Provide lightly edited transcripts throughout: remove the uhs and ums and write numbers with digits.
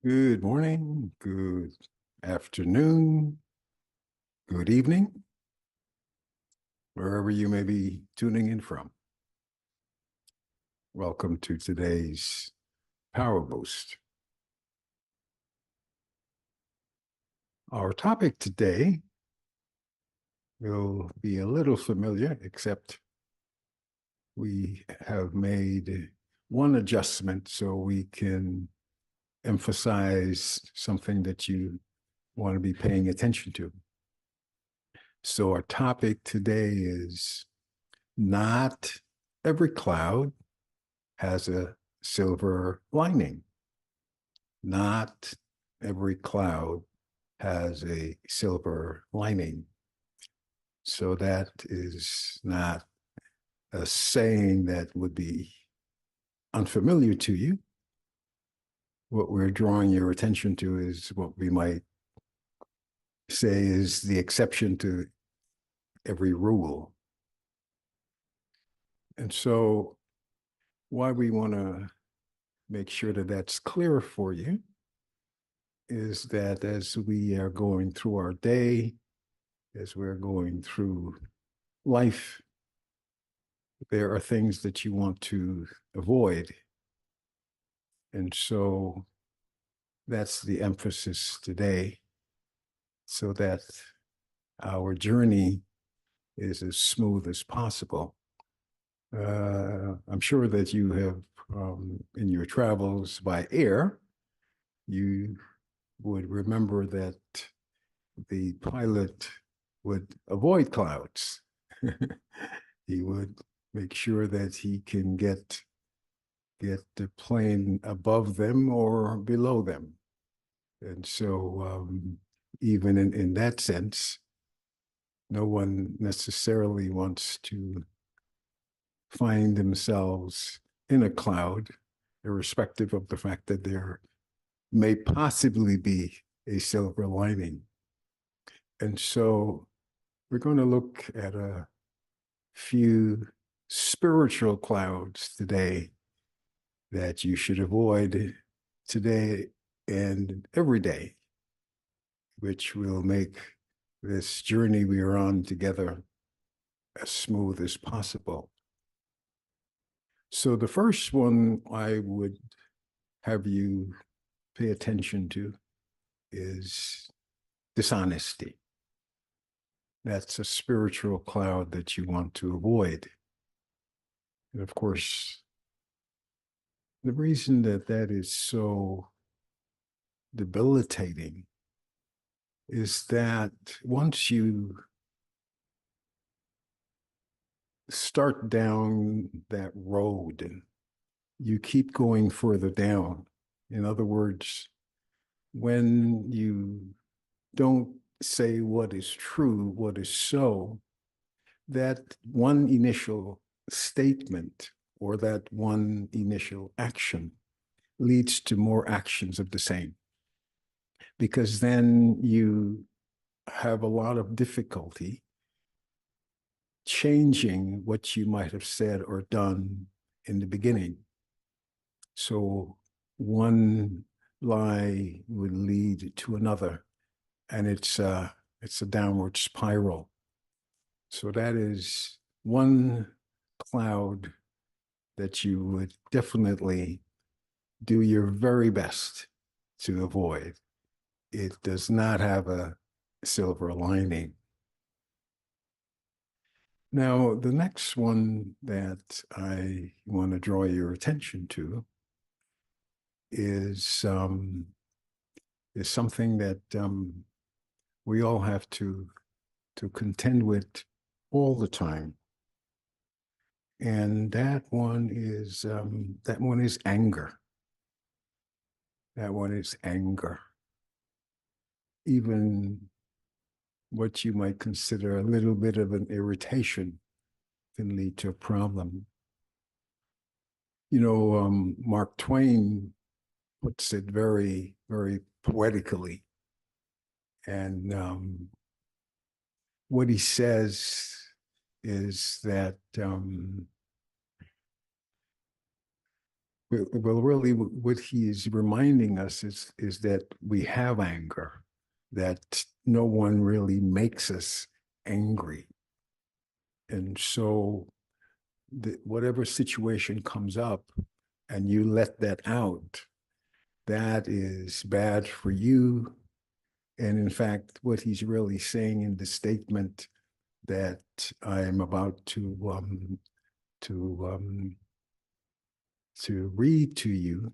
Good morning, good afternoon, good evening, wherever you may be tuning in from. Welcome to today's Power Boost. Our topic today will be a little familiar, except we have made one adjustment so we can emphasize something that you want to be paying attention to. So our topic today is not every cloud has a silver lining. Not every cloud has a silver lining. So that is not a saying that would be unfamiliar to you. What we're drawing your attention to is what we might say is the exception to every rule. And so why we want to make sure that that's clear for you is that as we are going through our day, as we're going through life, there are things that you want to avoid. And so that's the emphasis today, so that our journey is as smooth as possible. I'm sure that you have, in your travels by air, you would remember that the pilot would avoid clouds. He would make sure that he can get the plane above them or below them. And so even in that sense, no one necessarily wants to find themselves in a cloud, irrespective of the fact that there may possibly be a silver lining. And so we're going to look at a few spiritual clouds today that you should avoid today and every day, which will make this journey we are on together as smooth as possible. So the first one I would have you pay attention to is dishonesty. That's a spiritual cloud that you want to avoid. And of course, the reason that that is so debilitating is that once you start down that road, you keep going further down. In other words, when you don't say what is true, what is so, that one initial statement or that one initial action leads to more actions of the same. Because then you have a lot of difficulty changing what you might have said or done in the beginning. So one lie would lead to another, and it's a downward spiral. So that is one cloud that you would definitely do your very best to avoid. It does not have a silver lining. Now, the next one that I want to draw your attention to is something that we all have to contend with all the time, and that one is anger. That one is anger. Even what you might consider a little bit of an irritation can lead to a problem. You know, Mark Twain puts it very, very poetically. And what he says is that, well, really, what he is reminding us is that we have anger, that no one really makes us angry. And so whatever situation comes up and you let that out, that is bad for you. And in fact, what he's really saying in the statement that I am about to read to you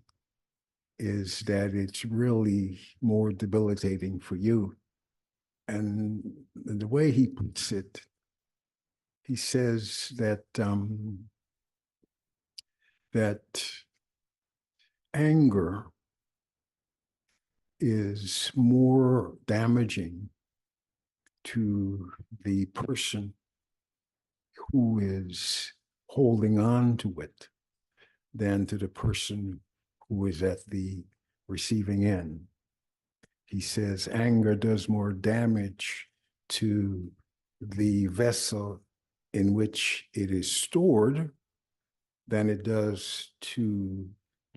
is that it's really more debilitating for you. And the way he puts it, he says that anger is more damaging to the person who is holding on to it than to the person who is at the receiving end. He says anger does more damage to the vessel in which it is stored than it does to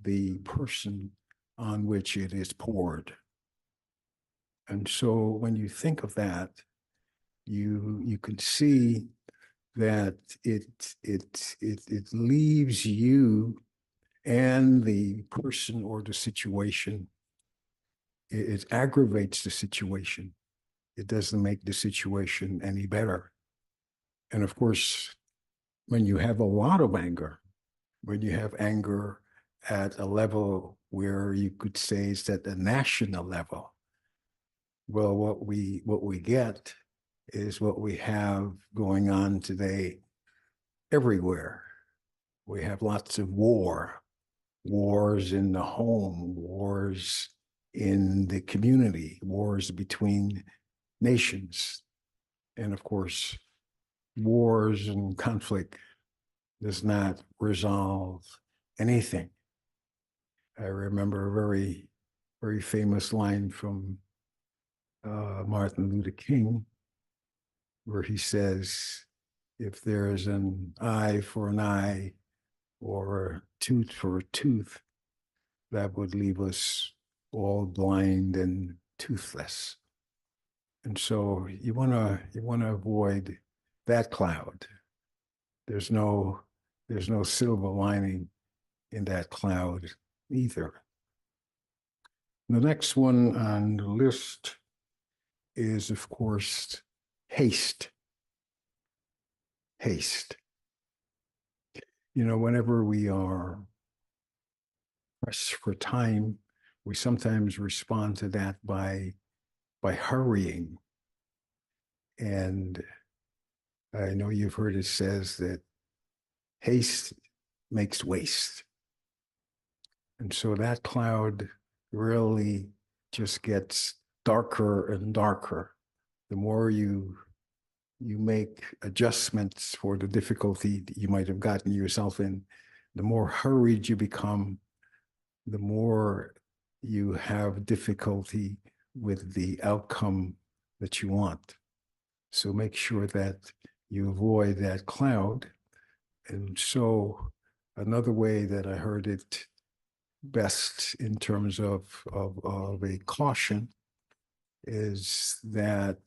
the person on which it is poured. And so when you think of that, you can see that it leaves you and the person or the situation. It aggravates the situation. It doesn't make the situation any better. And of course, when you have a lot of anger, when you have anger at a level where you could say it's at the national level, well, what we get is what we have going on today everywhere. We have lots of wars in the home, wars in the community, wars between nations. And of course, wars and conflict does not resolve anything. I remember a very, very famous line from Martin Luther King, where he says, if there is an eye for an eye or a tooth for a tooth, that would leave us all blind and toothless. And so you want to avoid that cloud. There's no silver lining in that cloud either. The next one on the list is, of course, haste. Haste. You know, whenever we are pressed for time, we sometimes respond to that by hurrying. And I know you've heard it says that haste makes waste. And so that cloud really just gets darker and darker. The more you make adjustments for the difficulty that you might have gotten yourself in, the more hurried you become, the more you have difficulty with the outcome that you want. So make sure that you avoid that cloud. And so another way that I heard it best in terms of a caution is that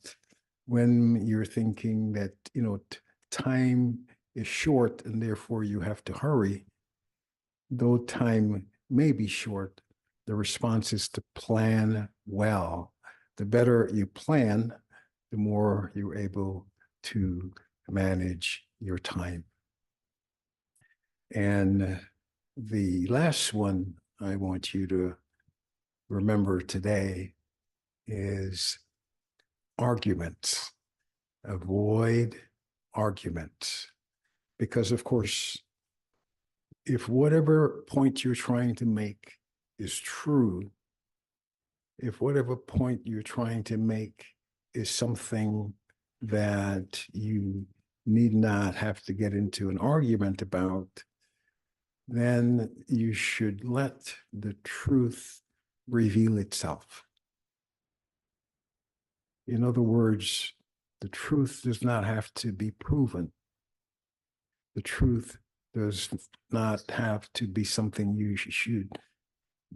when you're thinking that, you know, time is short and therefore you have to hurry, though time may be short, the response is to plan well. The better you plan, the more you're able to manage your time. And the last one I want you to remember today is arguments. Avoid arguments. Because, of course, if whatever point you're trying to make is true, if whatever point you're trying to make is something that you need not have to get into an argument about, then you should let the truth reveal itself. In other words, the truth does not have to be proven. The truth does not have to be something you should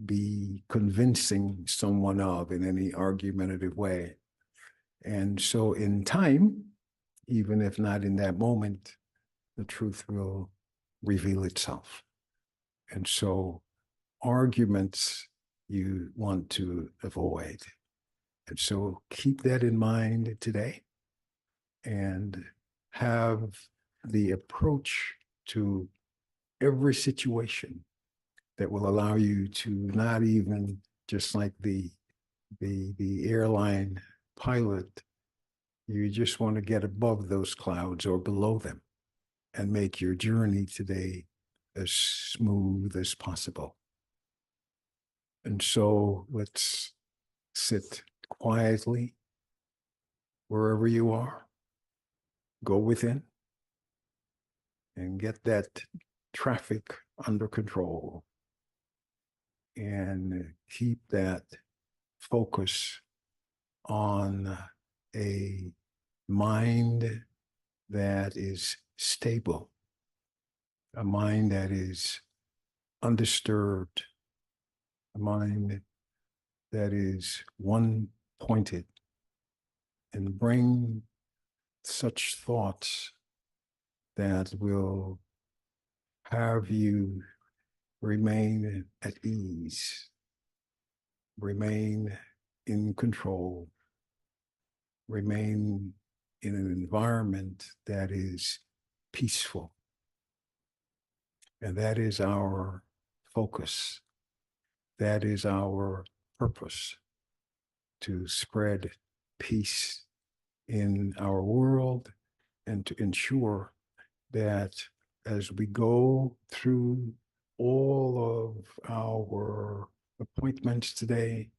be convincing someone of in any argumentative way. And so in time, even if not in that moment, the truth will reveal itself. And so arguments you want to avoid. And so keep that in mind today and have the approach to every situation that will allow you to not even just like the airline pilot, you just want to get above those clouds or below them and make your journey today as smooth as possible. And so let's sit quietly wherever you are, go within and get that traffic under control and keep that focus on a mind that is stable, a mind that is undisturbed, a mind that is one-pointed, and bring such thoughts that will have you remain at ease, remain in control, remain in an environment that is peaceful. And that is our focus. That is our purpose, to spread peace in our world and to ensure that as we go through all of our appointments today,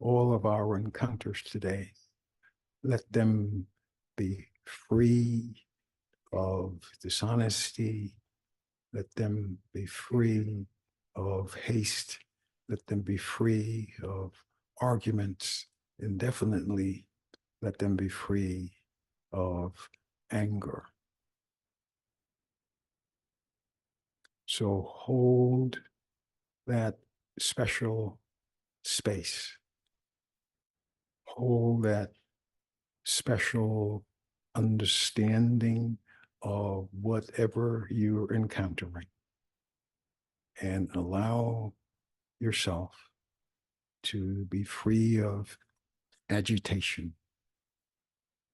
all of our encounters today, let them be free of dishonesty. Let them be free of haste. Let them be free of arguments. And definitely let them be free of anger. So hold that special space. Hold that special understanding of whatever you're encountering and allow yourself to be free of agitation,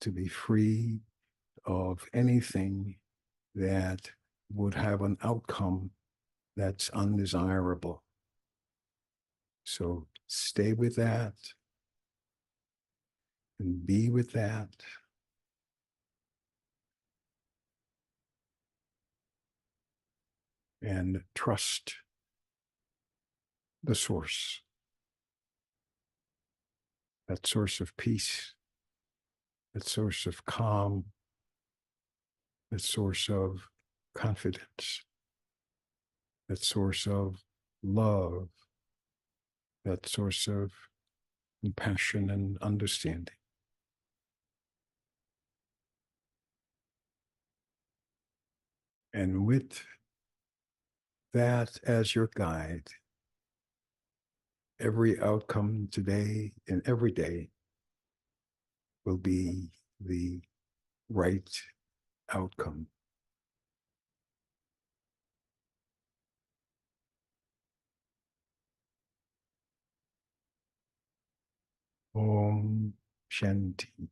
to be free of anything that would have an outcome that's undesirable. So stay with that and be with that. And trust the source, that source of peace, that source of calm, that source of confidence, that source of love, that source of compassion and understanding. And with that as your guide, every outcome today and every day will be the right outcome. Om Shanti.